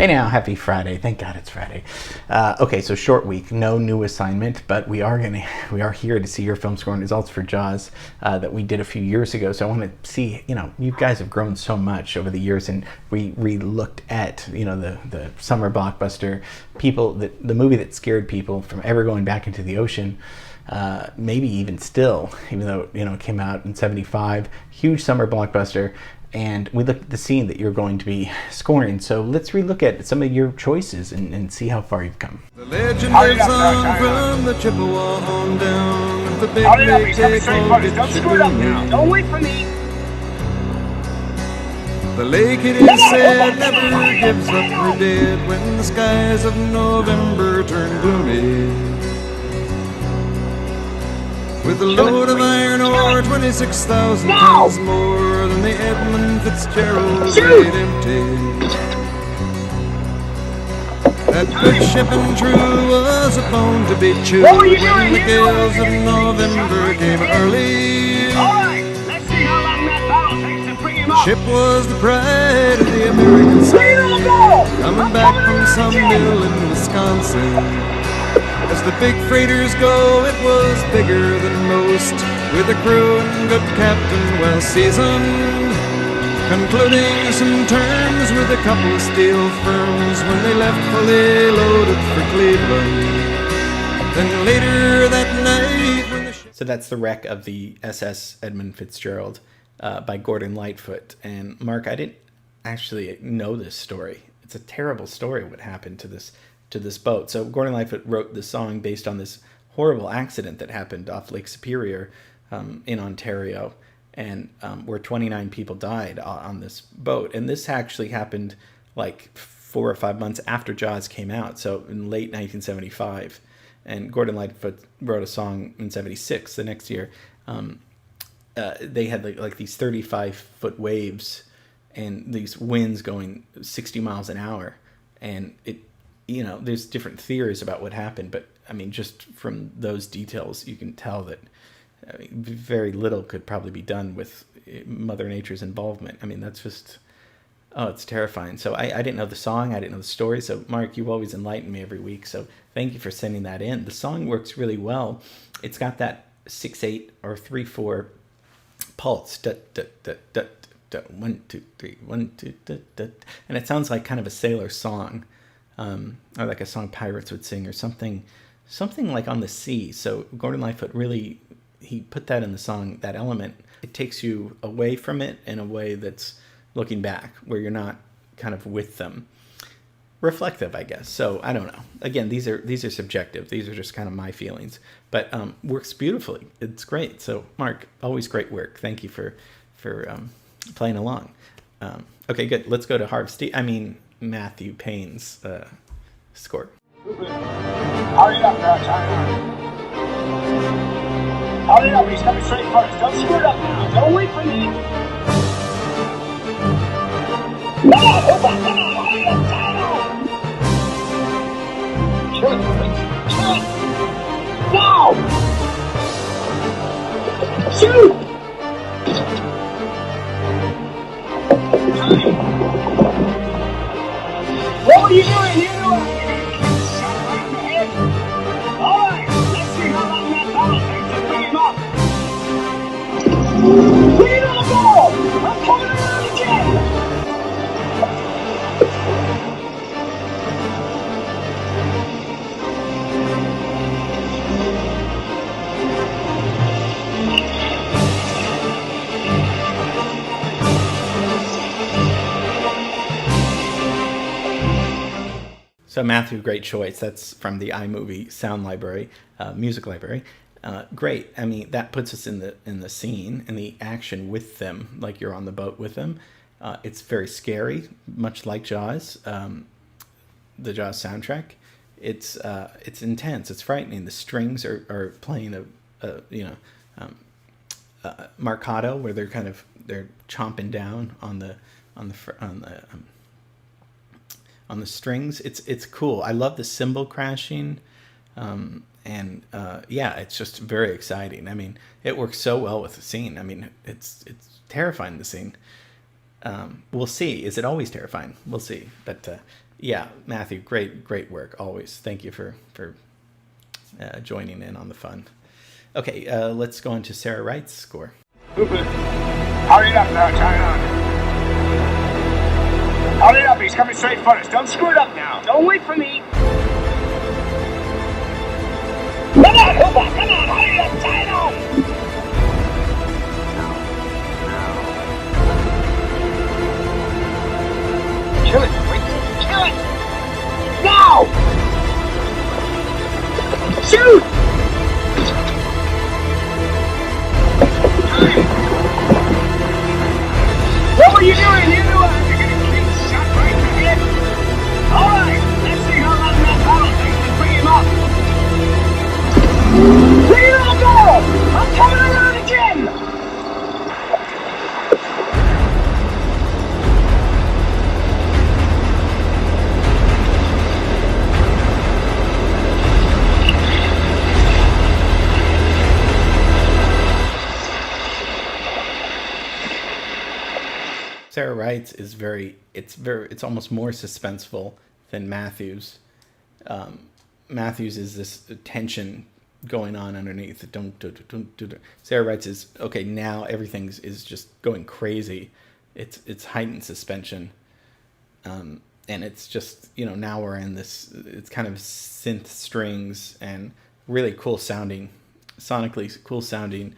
Hey now, happy Friday. Thank God it's Friday. Okay, so short week, no new assignment, but we are here to see your film scoring results for Jaws that we did a few years ago. So I want to see, you guys have grown so much over the years, and we looked at, the summer blockbuster, the movie that scared people from ever going back into the ocean. Maybe even still, even though it came out in '75, huge summer blockbuster. And we looked at the scene that you're going to be scoring. So let's relook at some of your choices and see how far you've come. The legend lives on from the Chippewa on down. The big big day called it Don't screw it up now. Don't wait for me. The lake, it is said, never gives up her dead when the skies of November turn gloomy. With a load of iron ore, 26,000 tons more than the Edmund Fitzgerald laid empty. That good ship and true was a bone to be chewed when the gales of November came early. Alright, let's see how long that battle takes to bring him up. Ship was the pride of the American side, coming back from some mill in Wisconsin. As the big freighters go, it was bigger than most, with a crew and good captain well seasoned, concluding some terms with a couple of steel firms when they left fully loaded for Cleveland. Then later that night when the So that's the wreck of the SS Edmund Fitzgerald by Gordon Lightfoot. And Mark, I didn't actually know this story. It's a terrible story what happened to this boat. So Gordon Lightfoot wrote the song based on this horrible accident that happened off Lake Superior in Ontario, and where 29 people died on this boat. And this actually happened like 4 or 5 months after Jaws came out, so in late 1975. And Gordon Lightfoot wrote a song in '76, the next year. They had like these 35-foot waves and these winds going 60 miles an hour, and there's different theories about what happened, but I mean, just from those details, you can tell that very little could probably be done with Mother Nature's involvement. I mean, that's just, it's terrifying. So I didn't know the song, I didn't know the story. So Mark, you always enlighten me every week. So thank you for sending that in. The song works really well. It's got that 6/8 or 3/4 pulse. Da, da, da, da, da, 1, 2, 3, 1, 2, da, da, and it sounds like kind of a sailor song. Or like a song pirates would sing, or something like On the Sea. So Gordon Lightfoot really, he put that in the song, that element. It takes you away from it in a way that's looking back, where you're not kind of with them. Reflective, I guess. So I don't know. Again, these are subjective. These are just kind of my feelings, but works beautifully. It's great. So Mark, always great work. Thank you for playing along. Okay, good. Let's go to Matthew Payne's score. Hurry up, Crouch. Hurry up, he's coming straight first. Don't screw it up now. Don't wait for me. No! Hold on, hurry up, Tyler! Kill it. Now! Shoot! What are you doing? Alright, let's see how long that battle takes to bring him up. Bring it on the ball! I'm coming around again! So Matthew, great choice. That's from the iMovie sound library, music library. Great. I mean, that puts us in the scene and the action with them, like you're on the boat with them. It's very scary, much like Jaws, the Jaws soundtrack. It's intense. It's frightening. The strings are playing marcato, where they're chomping down on the strings. It's cool. I love the cymbal crashing, it's just very exciting. I mean, it works so well with the scene. I mean, it's terrifying, the scene. We'll see. Is it always terrifying? We'll see. But Yeah, Matthew, great work always. Thank you for joining in on the fun. Okay, let's go on to Sarah Wright's score. Hooper, hurry it up now, China. Hurry it up, he's coming straight for us. Don't screw it up now. Don't wait for me. Come on, Hooper, come on, hurry it up, China. Kill it, quick, kill it. Now! Shoot! What were you doing? You knew you're getting clean shot right in the head. All right, let's see how long that battle takes to bring him up. Bring it on, go! I'm coming around again. Sarah Wright's is it's almost more suspenseful than Matthews. Matthews is this tension going on underneath. Sarah Wright's is okay. Now everything is just going crazy. It's heightened suspension, and it's just now we're in this. It's kind of synth strings and really cool sounding, sonically cool sounding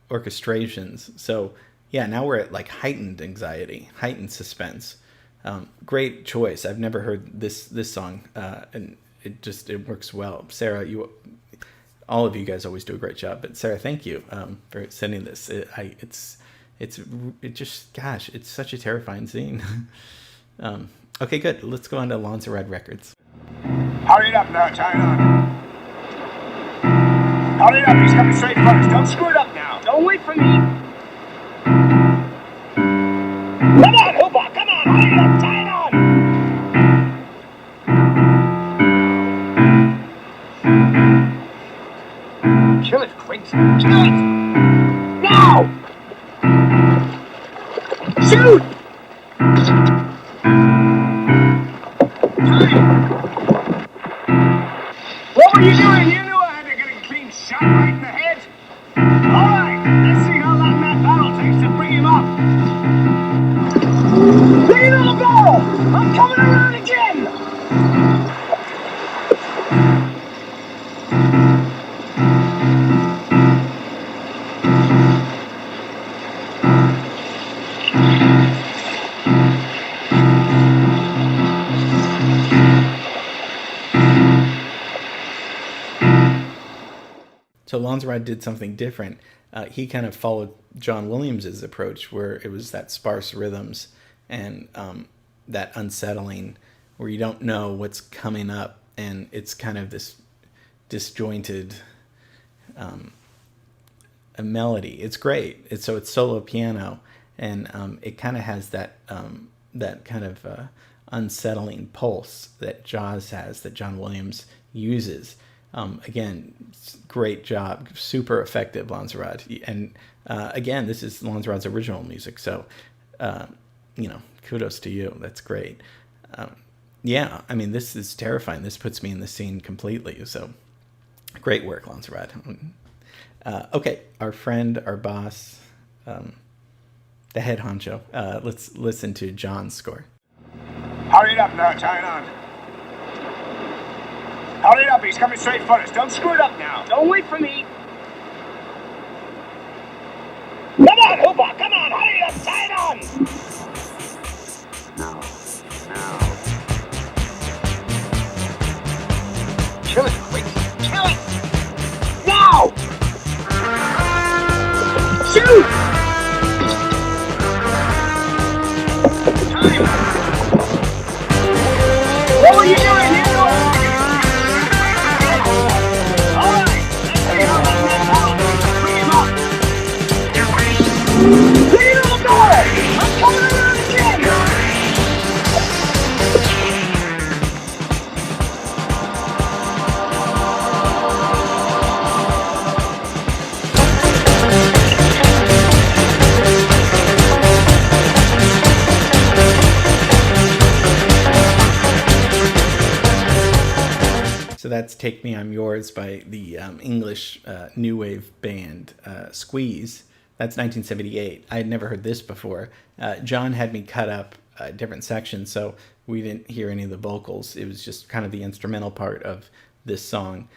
orchestrations. So. Yeah, now we're at like heightened anxiety, heightened suspense. Great choice. I've never heard this song, and it works well. Sarah, all of you guys always do a great job. But Sarah, thank you for sending this. It's such a terrifying scene. Okay, good. Let's go on to Lonza Red Records. Hurry it up now, China. Hurry it up, he's coming straight for us. Don't screw it up now. Don't wait for me. Come on, Hooper, come on, hurry it up, tie it on! Kill it, quick, kill it! Now! Shoot! Time! What were you doing? You knew I had to get a clean shot right in the head. All right, let's see how long that battle takes to bring him up. Bring it on, go! I'm coming around again! So Lonza Red did something different. He kind of followed John Williams's approach, where it was that sparse rhythms and that unsettling, where you don't know what's coming up, and it's kind of this disjointed a melody. It's great. It's solo piano, and it kind of has that kind of unsettling pulse that jazz has, that John Williams uses. Again, great job, super effective, Lonza Red. And again, this is Lonza Red's original music, so kudos to you. That's great. Yeah, I mean, this is terrifying. This puts me in the scene completely. So great work, Lonza Red. Okay, our friend, our boss, the head honcho. Let's listen to John's score. Hurry it up now, tie it on. Hurry it up, he's coming straight for us. Don't screw it up now. Don't wait for me. Come on, Hooper, come on, hurry up, tie it on. Now. Kill it, quick, kill it. Now! Shoot! Time! What were you doing? You know what? All right, let's see how long that battle takes to bring him up. Bring it on, go! I'm coming! that's "Take Me, I'm Yours" by the English new wave band Squeeze. That's 1978. I had never heard this before. John had me cut up different sections, so we didn't hear any of the vocals. It was just kind of the instrumental part of this song.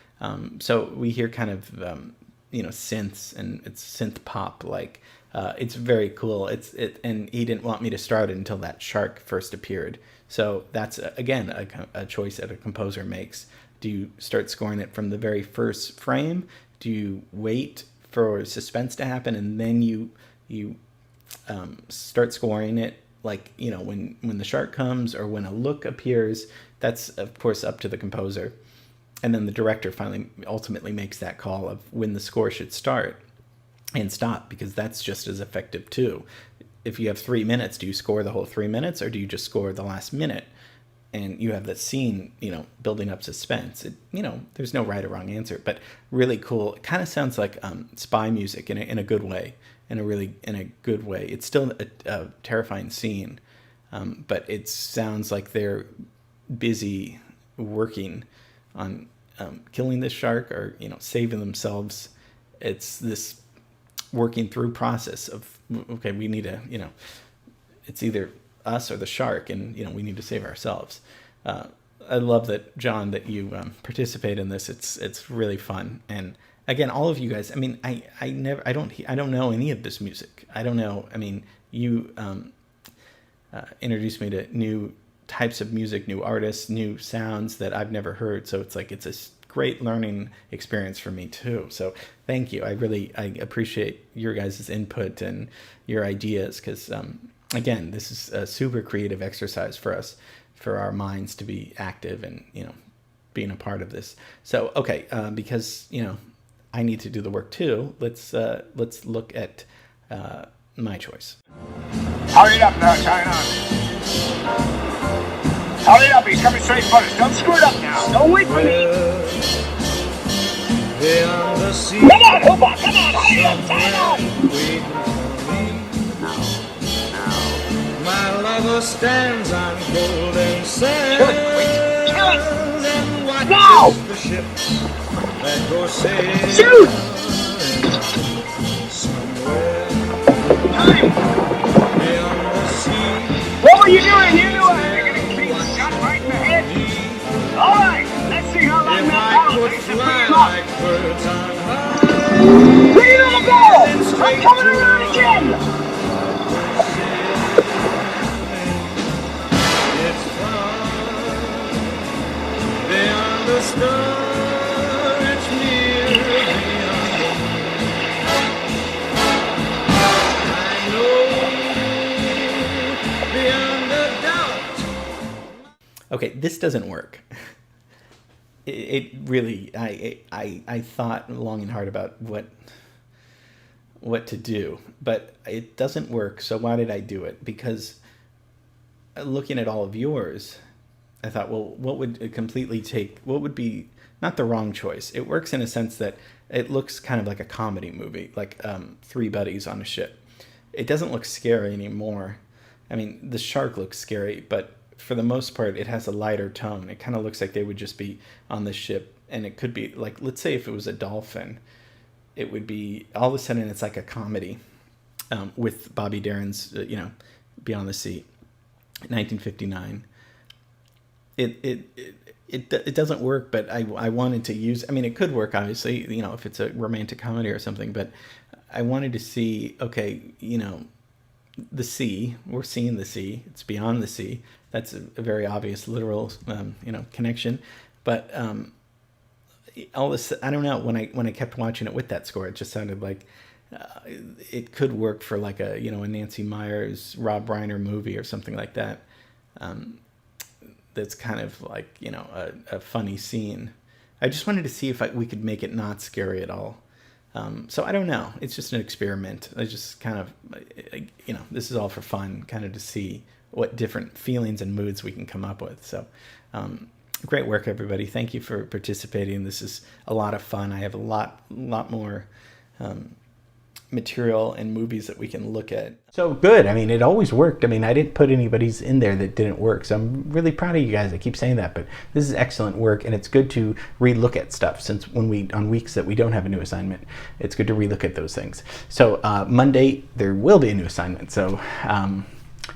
So we hear kind of synths, and it's synth pop like. It's very cool. And he didn't want me to start it until that shark first appeared. So that's again a choice that a composer makes. Do you start scoring it from the very first frame? Do you wait for suspense to happen and then you start scoring it like when the shark comes or when a look appears? That's of course up to the composer, and then the director ultimately makes that call of when the score should start and stop, because that's just as effective too. If you have 3 minutes, do you score the whole 3 minutes, or do you just score the last minute? And you have that scene, building up suspense. There's no right or wrong answer, but really cool. It kind of sounds like spy music in a good way, in a good way. It's still a terrifying scene, but it sounds like they're busy working on killing this shark or saving themselves. It's this working through process of, okay, we need to, it's either us or the shark, and we need to save ourselves. I love that, John, that you participate in this. It's really fun. And again, all of you guys, I mean, I don't know any of this music. I don't know. I mean, you introduced me to new types of music, new artists, new sounds that I've never heard. So it's like, it's a great learning experience for me too. So thank you. I appreciate your guys' input and your ideas, because again, this is a super creative exercise for us, for our minds to be active and being a part of this. So okay, because I need to do the work too. Let's look at my choice. Hurry it up now, China. Hurry it up, he's coming straight for us. Don't screw it up now. Don't wait for me. Beyond the sea, Come on, Hoopa, come on, hurry up, China. waiting for me. My lover stands on golden sand and watches Now. the ships that go sailing Shoot. somewhere Time. beyond the sea. What were you doing? You knew I was going to be shot right in the head. All right, let's see how long If that I battle could takes to fly free him up. like birds on high, Free little girl! I'm coming around again! it's far beyond the star, it's near beyond the I know beyond a doubt. Okay, this doesn't work. It really, I thought long and hard about what to do, but it doesn't work. So why did I do it? Because looking at all of yours, I thought, well, what would be not the wrong choice? It works in a sense that it looks kind of like a comedy movie, like Three Buddies on a Ship. It doesn't look scary anymore. I mean, the shark looks scary, but for the most part, it has a lighter tone. It kind of looks like they would just be on the ship, and it could be like, let's say if it was a dolphin, it would be all of a sudden it's like a comedy with Bobby Darin's, Beyond the Sea, 1959. It doesn't work, but I wanted to use. I mean, it could work obviously, if it's a romantic comedy or something. But I wanted to see, okay, the sea. We're seeing the sea. It's beyond the sea. That's a very obvious literal, connection. But all this, I don't know. When I kept watching it with that score, it just sounded like it could work for like a a Nancy Meyers, Rob Reiner movie or something like that. That's kind of like a funny scene. I just wanted to see if we could make it not scary at all. So I don't know. It's just an experiment. I just kind of, this is all for fun, kind of to see what different feelings and moods we can come up with. So great work, everybody. Thank you for participating. This is a lot of fun. I have a lot more material and movies that we can look at. So good. I mean, it always worked. I mean, I didn't put anybody's in there that didn't work. So I'm really proud of you guys. I keep saying that, but this is excellent work, and it's good to relook at stuff since on weeks that we don't have a new assignment, it's good to relook at those things. So Monday, there will be a new assignment. So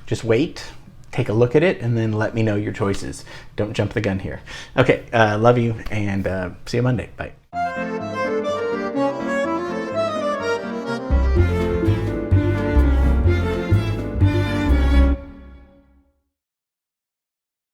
just wait, take a look at it, and then let me know your choices. Don't jump the gun here. Okay, love you, and see you Monday. Bye.